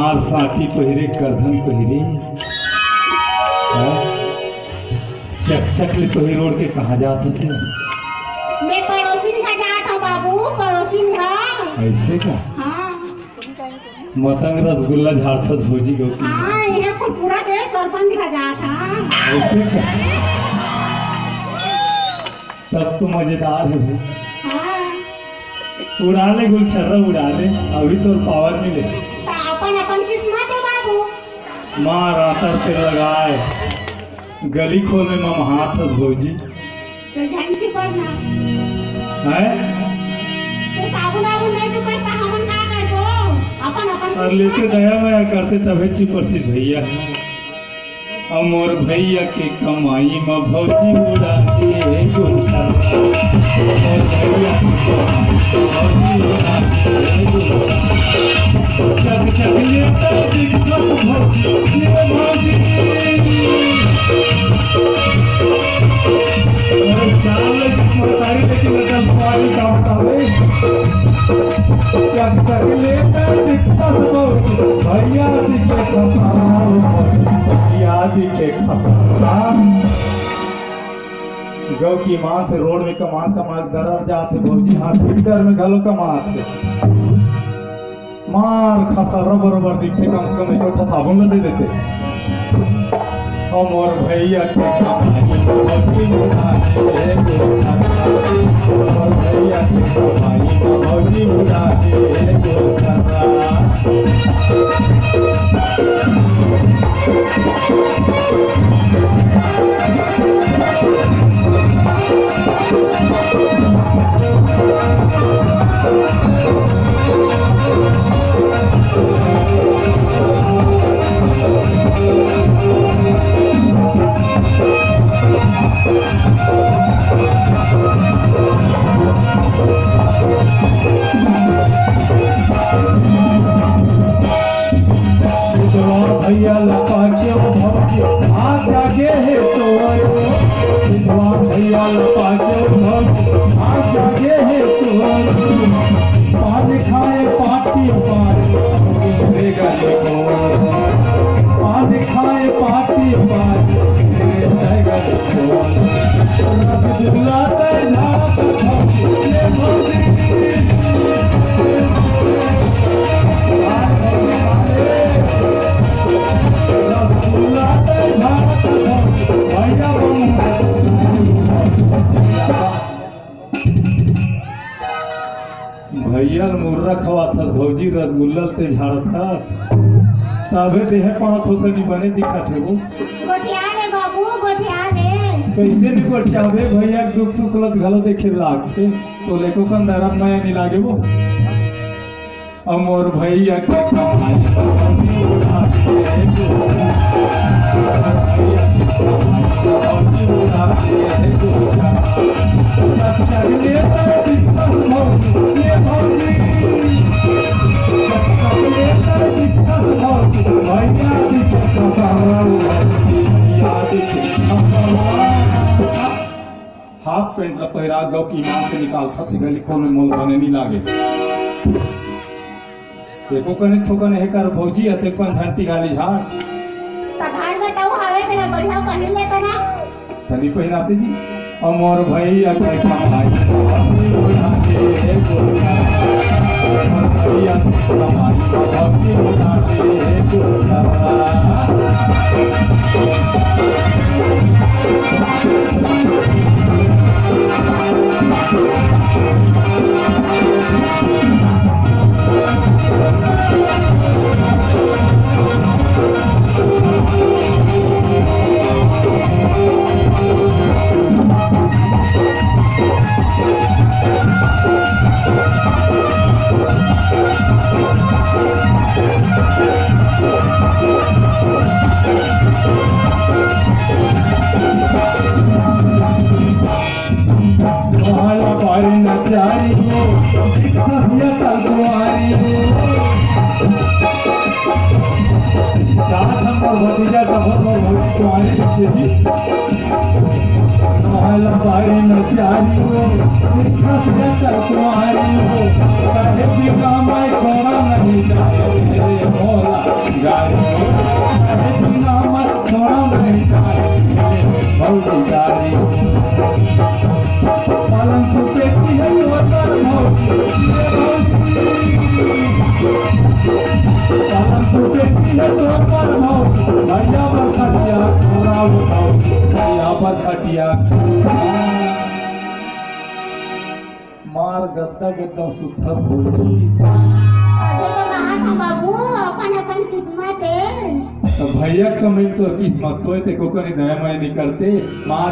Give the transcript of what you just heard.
मार साटी पहिरे करधन पहिरे चक चकले पहिर ओढ़ के कहाँ जाते थे? मैं पड़ोसिन का जात हूँ बाबू, पड़ोसिन का। ऐसे का? हाँ मतंग रसगुल्ला झाड़ता भौजी को। हाँ यह को पूरा देश सरपंच का जात था। ऐसे का? तब तो मजेदार है भाई। हाँ उड़ा ले गुलछर्रा उड़ा ले, अभी तो पावर मिले। तो अपन अपन किस्मत है बाबू। माँ रातर पे लगाए गली खोल में मम हाथ भौजी तो झंझी पड़ना है। तो साबुन आबुन नहीं तो पैसा हमन का करबो अपन अपन और लेके दया माया करते तबे चुपड़ती भैया। अमोर भैया के कमाई में भौजी उड़ा के गुलछर्रा, अमोर भैया के कमाई में भौजी उड़ा के गुलछर्रा। चक चक लेता दिखत भौजी ये भौजी और चावल की मसारी लेके लगा पानी का मसाले। चक चक लेता दिखत भौजी भैया जी के कमाई भैया जी के खसरा। गौ की मां से रोड में कमा कमा दरर जाते भौजी हाथ फिल्टर में घलो कमाते मार खसर बरोबर दिखते कम से कम एक साबुन में दे देते। अमोर भैया के कमाई भौजी उड़ा के अमोर भैया के कमाई भौजी उड़ा के गुलछर्रा। भैया लपा के भौजी हाथ जागे है तो विद्वान भैया लपा के भौजी हाथ जागे है तो पान खाए पाटी पानी पान खाए पाटी पानी रसगुल्ला भैया मुर्रा खवाता भौजी रसगुल्ला ते झाड़ता तबे देह पाँच होकर नहीं बने दिखत है वो। गोटिया ले बाबू गोटिया ले। कैसे भी गोटियावे भैया दुख सुख लत घलो देखे लागते तो लेको कन दरद माया नहीं लागे वो। अमोर भैया के कमाई भौजी उड़ा के हाफ पेंट पहिरा गौ की ईमान से निकालता गली खोल में मोल बने नहीं लागे। देखो कने ठोकने है कर भौजी हते कौन घंटी गाली झाड़ तो घर में तो हवे से बढ़िया पहन लेता ना तनी पहनाते जी। अमोर भैया के कमाई उड़ा के भैया के कमाई भौजी उड़ा के गुलछर्रा। भतीजा का बहुत तुम्हारी बच्चे थी बारी में प्यारी हो तुम्हारी हो कहे भी काम छोड़ा नहीं जाए मेरे भोला गाड़ी अरे बिना मत सोना नहीं जाए भौजी गाड़ी पलंग पे पेटी है वो तर भौजी पलंग पे पेटी है तो पर भौजी भैया पर खटिया थोड़ा उठाओ भैया पर खटिया मार गद्दा गद्दा सुथर भौजी अरे तो कहा था बाबू अपन अपन किस्मत है तो भैया कमिल तो किस्मत तो ते को करी दया मैं नहीं करते माँ